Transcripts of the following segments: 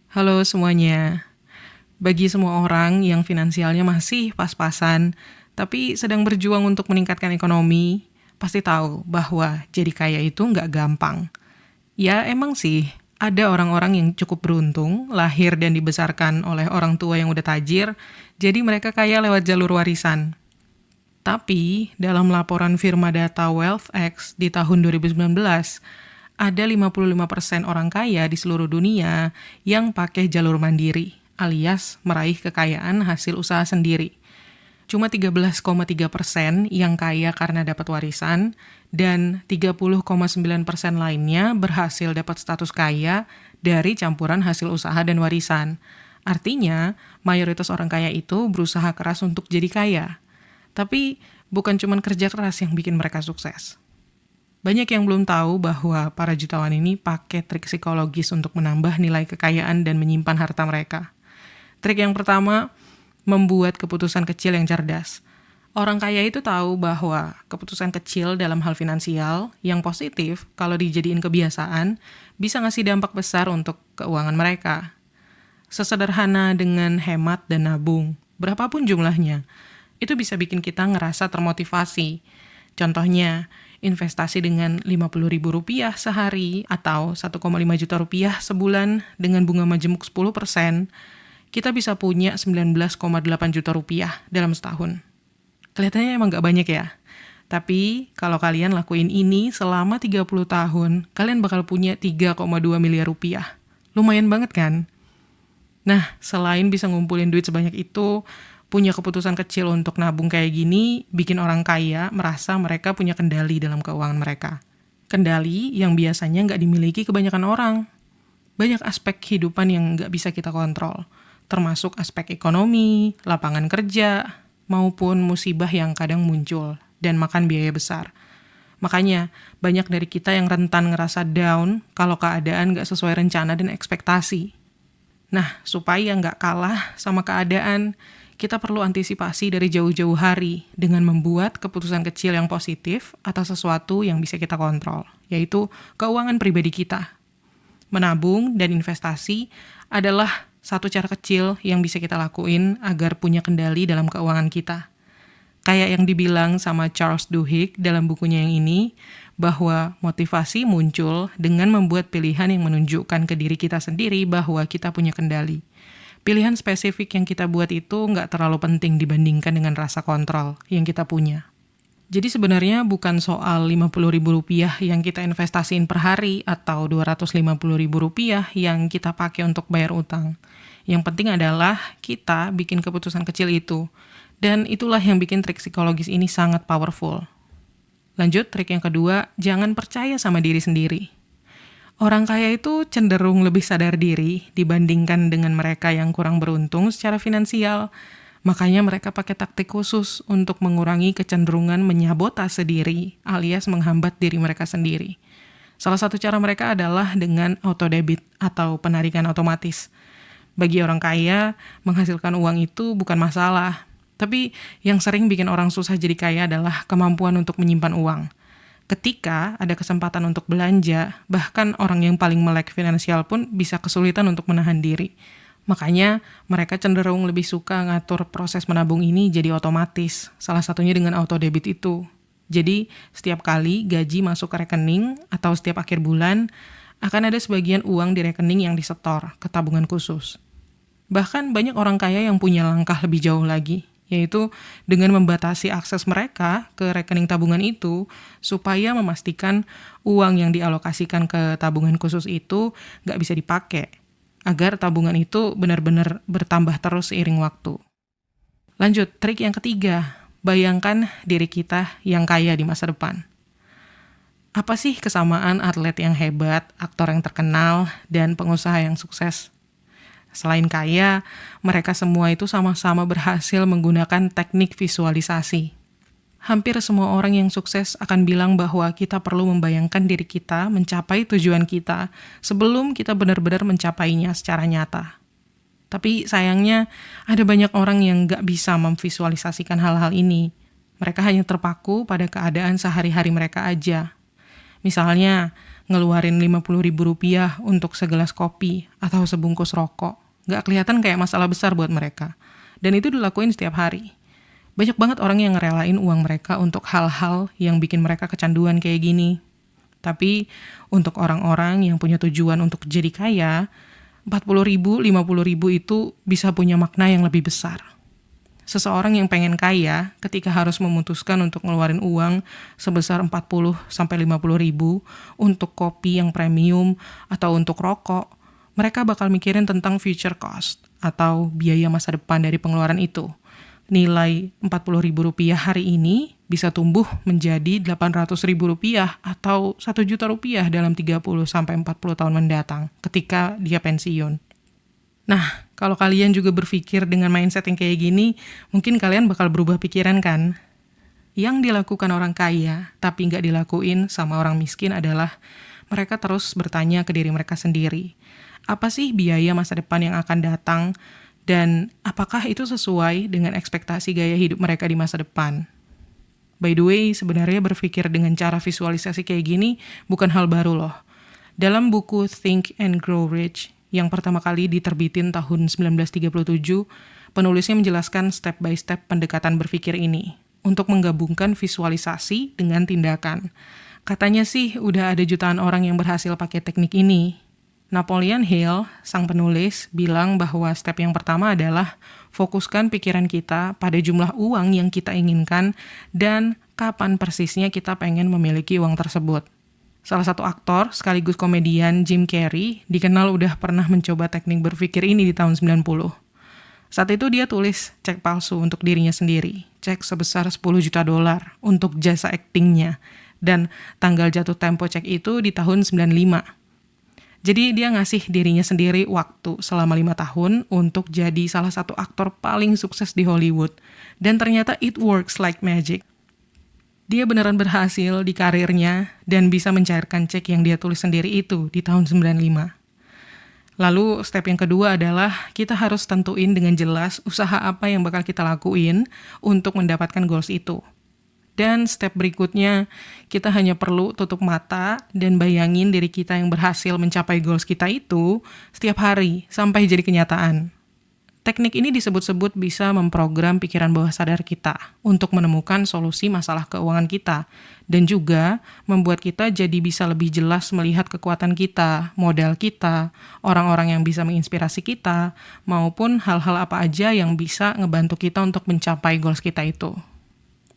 Halo semuanya. Bagi semua orang yang finansialnya masih pas-pasan, tapi sedang berjuang untuk meningkatkan ekonomi, pasti tahu bahwa jadi kaya itu nggak gampang. Ya emang sih, ada orang-orang yang cukup beruntung, lahir dan dibesarkan oleh orang tua yang udah tajir, jadi mereka kaya lewat jalur warisan. Tapi, dalam laporan firma data WealthX di tahun 2019, ada 55% orang kaya di seluruh dunia yang pakai jalur mandiri, alias meraih kekayaan hasil usaha sendiri. Cuma 13,3% yang kaya karena dapat warisan, dan 30,9% lainnya berhasil dapat status kaya dari campuran hasil usaha dan warisan. Artinya, mayoritas orang kaya itu berusaha keras untuk jadi kaya. Tapi bukan cuma kerja keras yang bikin mereka sukses. Banyak yang belum tahu bahwa para jutawan ini pakai trik psikologis untuk menambah nilai kekayaan dan menyimpan harta mereka. Trik yang pertama, membuat keputusan kecil yang cerdas. Orang kaya itu tahu bahwa keputusan kecil dalam hal finansial yang positif kalau dijadiin kebiasaan bisa ngasih dampak besar untuk keuangan mereka. Sesederhana dengan hemat dan nabung, berapapun jumlahnya, itu bisa bikin kita ngerasa termotivasi. Contohnya, investasi dengan Rp50.000 sehari atau 1,5 juta rupiah sebulan dengan bunga majemuk 10%, kita bisa punya 19,8 juta rupiah dalam setahun. Kelihatannya emang gak banyak ya. Tapi kalau kalian lakuin ini selama 30 tahun, kalian bakal punya 3,2 miliar rupiah. Lumayan banget kan? Nah, selain bisa ngumpulin duit sebanyak itu, punya keputusan kecil untuk nabung kayak gini bikin orang kaya merasa mereka punya kendali dalam keuangan mereka. Kendali yang biasanya nggak dimiliki kebanyakan orang. Banyak aspek kehidupan yang nggak bisa kita kontrol, termasuk aspek ekonomi, lapangan kerja, maupun musibah yang kadang muncul dan makan biaya besar. Makanya, banyak dari kita yang rentan ngerasa down kalau keadaan nggak sesuai rencana dan ekspektasi. Nah, supaya nggak kalah sama keadaan, kita perlu antisipasi dari jauh-jauh hari dengan membuat keputusan kecil yang positif atas sesuatu yang bisa kita kontrol, yaitu keuangan pribadi kita. Menabung dan investasi adalah satu cara kecil yang bisa kita lakuin agar punya kendali dalam keuangan kita. Kayak yang dibilang sama Charles Duhigg dalam bukunya yang ini, bahwa motivasi muncul dengan membuat pilihan yang menunjukkan ke diri kita sendiri bahwa kita punya kendali. Pilihan spesifik yang kita buat itu nggak terlalu penting dibandingkan dengan rasa kontrol yang kita punya. Jadi sebenarnya bukan soal Rp50.000 yang kita investasiin per hari atau Rp250.000 yang kita pakai untuk bayar utang. Yang penting adalah kita bikin keputusan kecil itu. Dan itulah yang bikin trik psikologis ini sangat powerful. Lanjut, trik yang kedua, jangan percaya sama diri sendiri. Orang kaya itu cenderung lebih sadar diri dibandingkan dengan mereka yang kurang beruntung secara finansial. Makanya mereka pakai taktik khusus untuk mengurangi kecenderungan menyabotase diri alias menghambat diri mereka sendiri. Salah satu cara mereka adalah dengan auto-debit atau penarikan otomatis. Bagi orang kaya, menghasilkan uang itu bukan masalah. Tapi yang sering bikin orang susah jadi kaya adalah kemampuan untuk menyimpan uang. Ketika ada kesempatan untuk belanja, bahkan orang yang paling melek finansial pun bisa kesulitan untuk menahan diri. Makanya mereka cenderung lebih suka ngatur proses menabung ini jadi otomatis, salah satunya dengan auto debit itu. Jadi setiap kali gaji masuk ke rekening atau setiap akhir bulan, akan ada sebagian uang di rekening yang disetor ke tabungan khusus. Bahkan banyak orang kaya yang punya langkah lebih jauh lagi, yaitu dengan membatasi akses mereka ke rekening tabungan itu supaya memastikan uang yang dialokasikan ke tabungan khusus itu nggak bisa dipakai, agar tabungan itu benar-benar bertambah terus seiring waktu. Lanjut, trik yang ketiga, bayangkan diri kita yang kaya di masa depan. Apa sih kesamaan atlet yang hebat, aktor yang terkenal, dan pengusaha yang sukses? Selain kaya, mereka semua itu sama-sama berhasil menggunakan teknik visualisasi. Hampir semua orang yang sukses akan bilang bahwa kita perlu membayangkan diri kita mencapai tujuan kita sebelum kita benar-benar mencapainya secara nyata. Tapi sayangnya, ada banyak orang yang gak bisa memvisualisasikan hal-hal ini. Mereka hanya terpaku pada keadaan sehari-hari mereka aja. Misalnya, ngeluarin Rp50.000 untuk segelas kopi atau sebungkus rokok. Nggak kelihatan kayak masalah besar buat mereka. Dan itu dilakuin setiap hari. Banyak banget orang yang ngerelain uang mereka untuk hal-hal yang bikin mereka kecanduan kayak gini. Tapi untuk orang-orang yang punya tujuan untuk jadi kaya, 40.000, 50.000 itu bisa punya makna yang lebih besar. Seseorang yang pengen kaya ketika harus memutuskan untuk ngeluarin uang sebesar 40-50 ribu untuk kopi yang premium atau untuk rokok, mereka bakal mikirin tentang future cost atau biaya masa depan dari pengeluaran itu. Nilai Rp40.000 hari ini bisa tumbuh menjadi Rp800.000 atau Rp1.000.000 dalam 30-40 tahun mendatang ketika dia pensiun. Nah, kalau kalian juga berpikir dengan mindset yang kayak gini, mungkin kalian bakal berubah pikiran kan? Yang dilakukan orang kaya, tapi nggak dilakuin sama orang miskin adalah mereka terus bertanya ke diri mereka sendiri. Apa sih biaya masa depan yang akan datang? Dan apakah itu sesuai dengan ekspektasi gaya hidup mereka di masa depan? By the way, sebenarnya berpikir dengan cara visualisasi kayak gini bukan hal baru loh. Dalam buku Think and Grow Rich, yang pertama kali diterbitin tahun 1937, penulisnya menjelaskan step by step pendekatan berpikir ini untuk menggabungkan visualisasi dengan tindakan. Katanya sih udah ada jutaan orang yang berhasil pakai teknik ini. Napoleon Hill, sang penulis, bilang bahwa step yang pertama adalah fokuskan pikiran kita pada jumlah uang yang kita inginkan dan kapan persisnya kita pengen memiliki uang tersebut. Salah satu aktor sekaligus komedian Jim Carrey dikenal udah pernah mencoba teknik berpikir ini di tahun 90. Saat itu dia tulis cek palsu untuk dirinya sendiri, cek sebesar $10 juta untuk jasa aktingnya, dan tanggal jatuh tempo cek itu di tahun 95. Jadi dia ngasih dirinya sendiri waktu selama 5 tahun untuk jadi salah satu aktor paling sukses di Hollywood. Dan ternyata it works like magic. Dia beneran berhasil di karirnya dan bisa mencairkan cek yang dia tulis sendiri itu di tahun 95. Lalu step yang kedua adalah kita harus tentuin dengan jelas usaha apa yang bakal kita lakuin untuk mendapatkan goals itu. Dan step berikutnya, kita hanya perlu tutup mata dan bayangin diri kita yang berhasil mencapai goals kita itu setiap hari sampai jadi kenyataan. Teknik ini disebut-sebut bisa memprogram pikiran bawah sadar kita untuk menemukan solusi masalah keuangan kita dan juga membuat kita jadi bisa lebih jelas melihat kekuatan kita, modal kita, orang-orang yang bisa menginspirasi kita, maupun hal-hal apa aja yang bisa ngebantu kita untuk mencapai goals kita itu.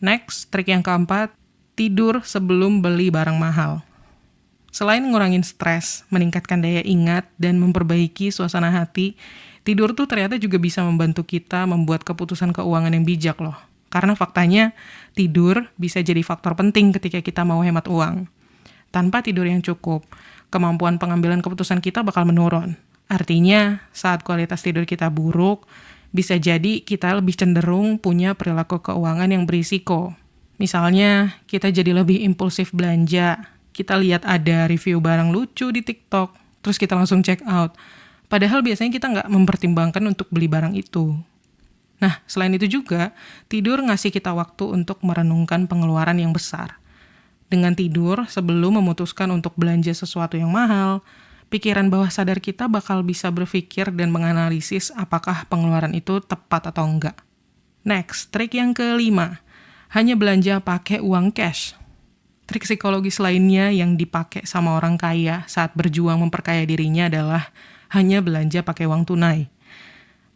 Next, trik yang keempat, tidur sebelum beli barang mahal. Selain ngurangin stres, meningkatkan daya ingat, dan memperbaiki suasana hati, tidur tuh ternyata juga bisa membantu kita membuat keputusan keuangan yang bijak loh. Karena faktanya, tidur bisa jadi faktor penting ketika kita mau hemat uang. Tanpa tidur yang cukup, kemampuan pengambilan keputusan kita bakal menurun. Artinya, saat kualitas tidur kita buruk, bisa jadi kita lebih cenderung punya perilaku keuangan yang berisiko. Misalnya, kita jadi lebih impulsif belanja. Kita lihat ada review barang lucu di TikTok, terus kita langsung check out. Padahal biasanya kita nggak mempertimbangkan untuk beli barang itu. Nah, selain itu juga, tidur ngasih kita waktu untuk merenungkan pengeluaran yang besar. Dengan tidur, sebelum memutuskan untuk belanja sesuatu yang mahal, pikiran bawah sadar kita bakal bisa berpikir dan menganalisis apakah pengeluaran itu tepat atau enggak. Next, trik yang kelima, hanya belanja pakai uang cash. Trik psikologis lainnya yang dipakai sama orang kaya saat berjuang memperkaya dirinya adalah hanya belanja pakai uang tunai.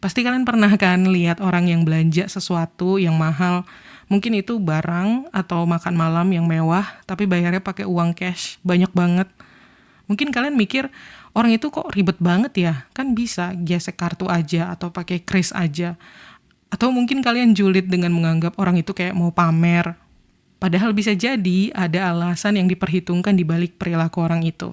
Pasti kalian pernah kan lihat orang yang belanja sesuatu yang mahal, mungkin itu barang atau makan malam yang mewah, tapi bayarnya pakai uang cash, banyak banget. Mungkin kalian mikir, orang itu kok ribet banget ya? Kan bisa gesek kartu aja atau pakai kris aja. Atau mungkin kalian julid dengan menganggap orang itu kayak mau pamer. Padahal bisa jadi ada alasan yang diperhitungkan di balik perilaku orang itu.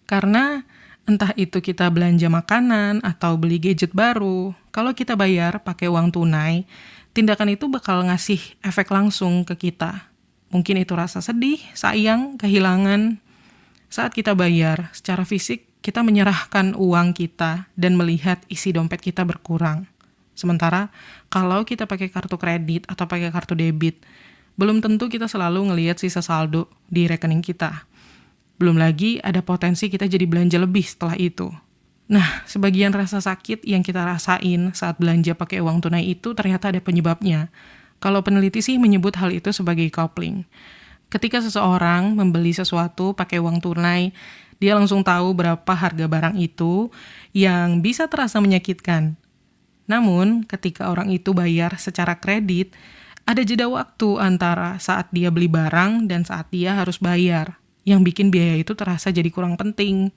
Karena entah itu kita belanja makanan atau beli gadget baru, kalau kita bayar pakai uang tunai, tindakan itu bakal ngasih efek langsung ke kita. Mungkin itu rasa sedih, sayang, kehilangan. Saat kita bayar, secara fisik kita menyerahkan uang kita dan melihat isi dompet kita berkurang. Sementara kalau kita pakai kartu kredit atau pakai kartu debit, belum tentu kita selalu ngelihat sisa saldo di rekening kita. Belum lagi ada potensi kita jadi belanja lebih setelah itu. Nah, sebagian rasa sakit yang kita rasain saat belanja pakai uang tunai itu ternyata ada penyebabnya. Kalau peneliti sih menyebut hal itu sebagai coupling. Ketika seseorang membeli sesuatu pakai uang tunai, dia langsung tahu berapa harga barang itu yang bisa terasa menyakitkan. Namun, ketika orang itu bayar secara kredit, ada jeda waktu antara saat dia beli barang dan saat dia harus bayar, yang bikin biaya itu terasa jadi kurang penting.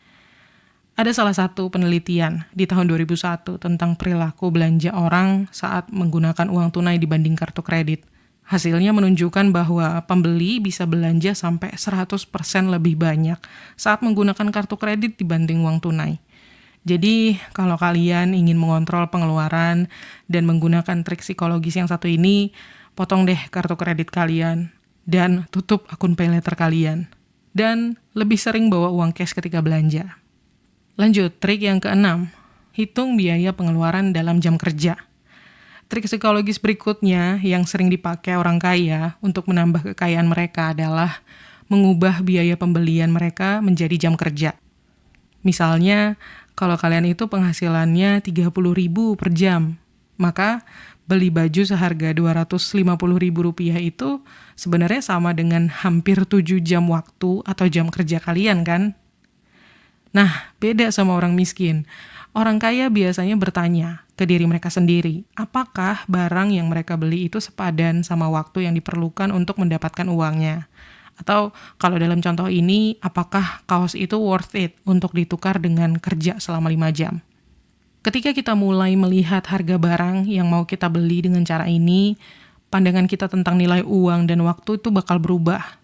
Ada salah satu penelitian di tahun 2001 tentang perilaku belanja orang saat menggunakan uang tunai dibanding kartu kredit. Hasilnya menunjukkan bahwa pembeli bisa belanja sampai 100% lebih banyak saat menggunakan kartu kredit dibanding uang tunai. Jadi, kalau kalian ingin mengontrol pengeluaran dan menggunakan trik psikologis yang satu ini, potong deh kartu kredit kalian dan tutup akun paylater kalian. Dan lebih sering bawa uang cash ketika belanja. Lanjut, trik yang keenam, hitung biaya pengeluaran dalam jam kerja. Trik psikologis berikutnya yang sering dipakai orang kaya untuk menambah kekayaan mereka adalah mengubah biaya pembelian mereka menjadi jam kerja. Misalnya, kalau kalian itu penghasilannya 30.000 per jam, maka beli baju seharga 250.000 rupiah itu sebenarnya sama dengan hampir 7 jam waktu atau jam kerja kalian kan? Nah, beda sama orang miskin. Orang kaya biasanya bertanya ke diri mereka sendiri, apakah barang yang mereka beli itu sepadan sama waktu yang diperlukan untuk mendapatkan uangnya? Atau kalau dalam contoh ini, apakah kaos itu worth it untuk ditukar dengan kerja selama 5 jam? Ketika kita mulai melihat harga barang yang mau kita beli dengan cara ini, pandangan kita tentang nilai uang dan waktu itu bakal berubah.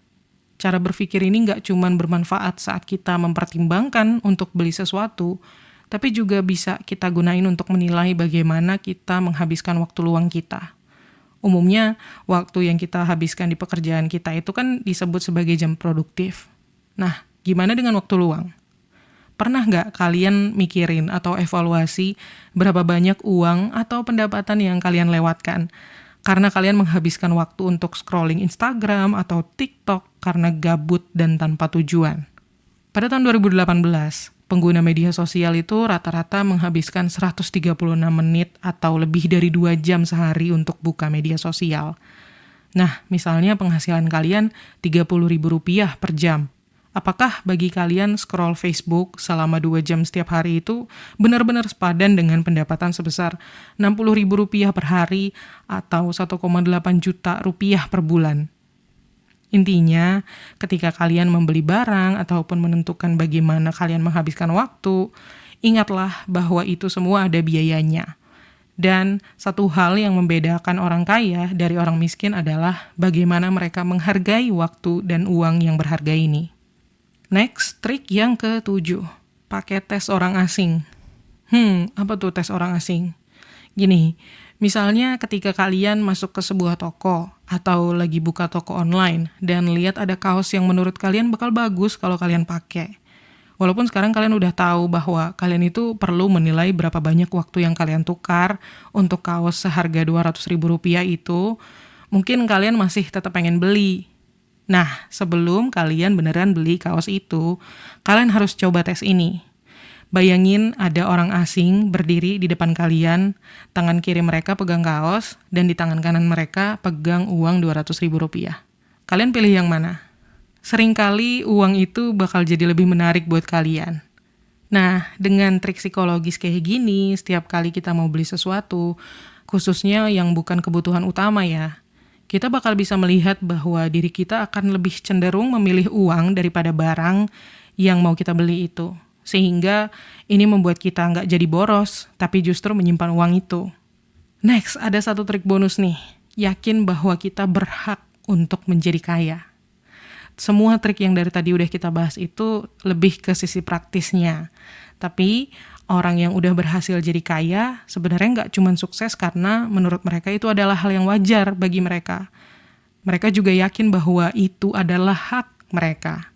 Cara berpikir ini nggak cuma bermanfaat saat kita mempertimbangkan untuk beli sesuatu, tapi juga bisa kita gunain untuk menilai bagaimana kita menghabiskan waktu luang kita. Umumnya, waktu yang kita habiskan di pekerjaan kita itu kan disebut sebagai jam produktif. Nah, gimana dengan waktu luang? Pernah nggak kalian mikirin atau evaluasi berapa banyak uang atau pendapatan yang kalian lewatkan? Karena kalian menghabiskan waktu untuk scrolling Instagram atau TikTok karena gabut dan tanpa tujuan. Pada tahun 2018, pengguna media sosial itu rata-rata menghabiskan 136 menit atau lebih dari 2 jam sehari untuk buka media sosial. Nah, misalnya penghasilan kalian Rp30.000 per jam. Apakah bagi kalian scroll Facebook selama 2 jam setiap hari itu benar-benar sepadan dengan pendapatan sebesar Rp60.000 per hari atau 1,8 juta rupiah per bulan? Intinya, ketika kalian membeli barang ataupun menentukan bagaimana kalian menghabiskan waktu, ingatlah bahwa itu semua ada biayanya. Dan satu hal yang membedakan orang kaya dari orang miskin adalah bagaimana mereka menghargai waktu dan uang yang berharga ini. Next, trik yang ke-7, pakai tes orang asing. Apa tuh tes orang asing? Gini, misalnya ketika kalian masuk ke sebuah toko atau lagi buka toko online dan lihat ada kaos yang menurut kalian bakal bagus kalau kalian pakai. Walaupun sekarang kalian udah tahu bahwa kalian itu perlu menilai berapa banyak waktu yang kalian tukar untuk kaos seharga Rp200.000 itu, mungkin kalian masih tetap pengen beli. Nah, sebelum kalian beneran beli kaos itu, kalian harus coba tes ini. Bayangin ada orang asing berdiri di depan kalian, tangan kiri mereka pegang kaos, dan di tangan kanan mereka pegang uang Rp200.000. Kalian pilih yang mana? Seringkali uang itu bakal jadi lebih menarik buat kalian. Nah, dengan trik psikologis kayak gini, setiap kali kita mau beli sesuatu, khususnya yang bukan kebutuhan utama ya, kita bakal bisa melihat bahwa diri kita akan lebih cenderung memilih uang daripada barang yang mau kita beli itu. Sehingga ini membuat kita nggak jadi boros, tapi justru menyimpan uang itu. Next, ada satu trik bonus nih. Yakin bahwa kita berhak untuk menjadi kaya. Semua trik yang dari tadi udah kita bahas itu lebih ke sisi praktisnya. Tapi orang yang udah berhasil jadi kaya sebenarnya nggak cuma sukses karena menurut mereka itu adalah hal yang wajar bagi mereka. Mereka juga yakin bahwa itu adalah hak mereka.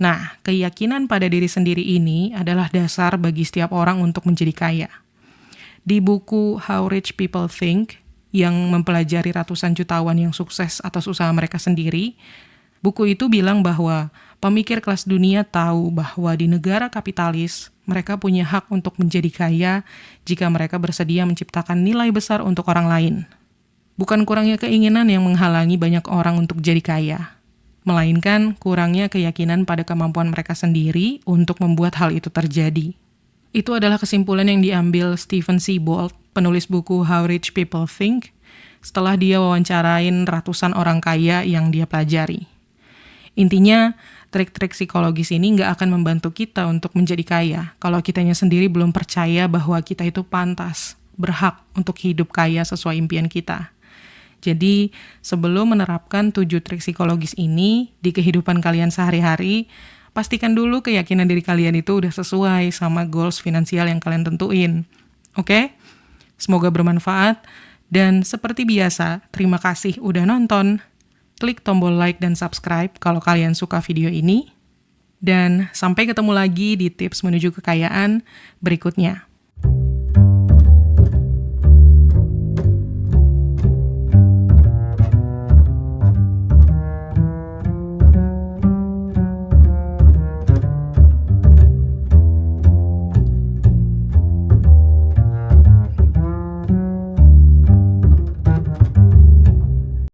Nah, keyakinan pada diri sendiri ini adalah dasar bagi setiap orang untuk menjadi kaya. Di buku How Rich People Think, yang mempelajari ratusan jutawan yang sukses atas usaha mereka sendiri, buku itu bilang bahwa Pemikir kelas dunia tahu bahwa di negara kapitalis, mereka punya hak untuk menjadi kaya jika mereka bersedia menciptakan nilai besar untuk orang lain. Bukan kurangnya keinginan yang menghalangi banyak orang untuk jadi kaya, melainkan kurangnya keyakinan pada kemampuan mereka sendiri untuk membuat hal itu terjadi. Itu adalah kesimpulan yang diambil Stephen Siebold, penulis buku How Rich People Think, setelah dia wawancarain ratusan orang kaya yang dia pelajari. Intinya, trik-trik psikologis ini nggak akan membantu kita untuk menjadi kaya kalau kitanya sendiri belum percaya bahwa kita itu pantas, berhak untuk hidup kaya sesuai impian kita. Jadi, sebelum menerapkan 7 trik psikologis ini di kehidupan kalian sehari-hari, pastikan dulu keyakinan diri kalian itu udah sesuai sama goals finansial yang kalian tentuin. Oke? Semoga bermanfaat, dan seperti biasa, terima kasih udah nonton. Klik tombol like dan subscribe kalau kalian suka video ini. Dan sampai ketemu lagi di tips menuju kekayaan berikutnya.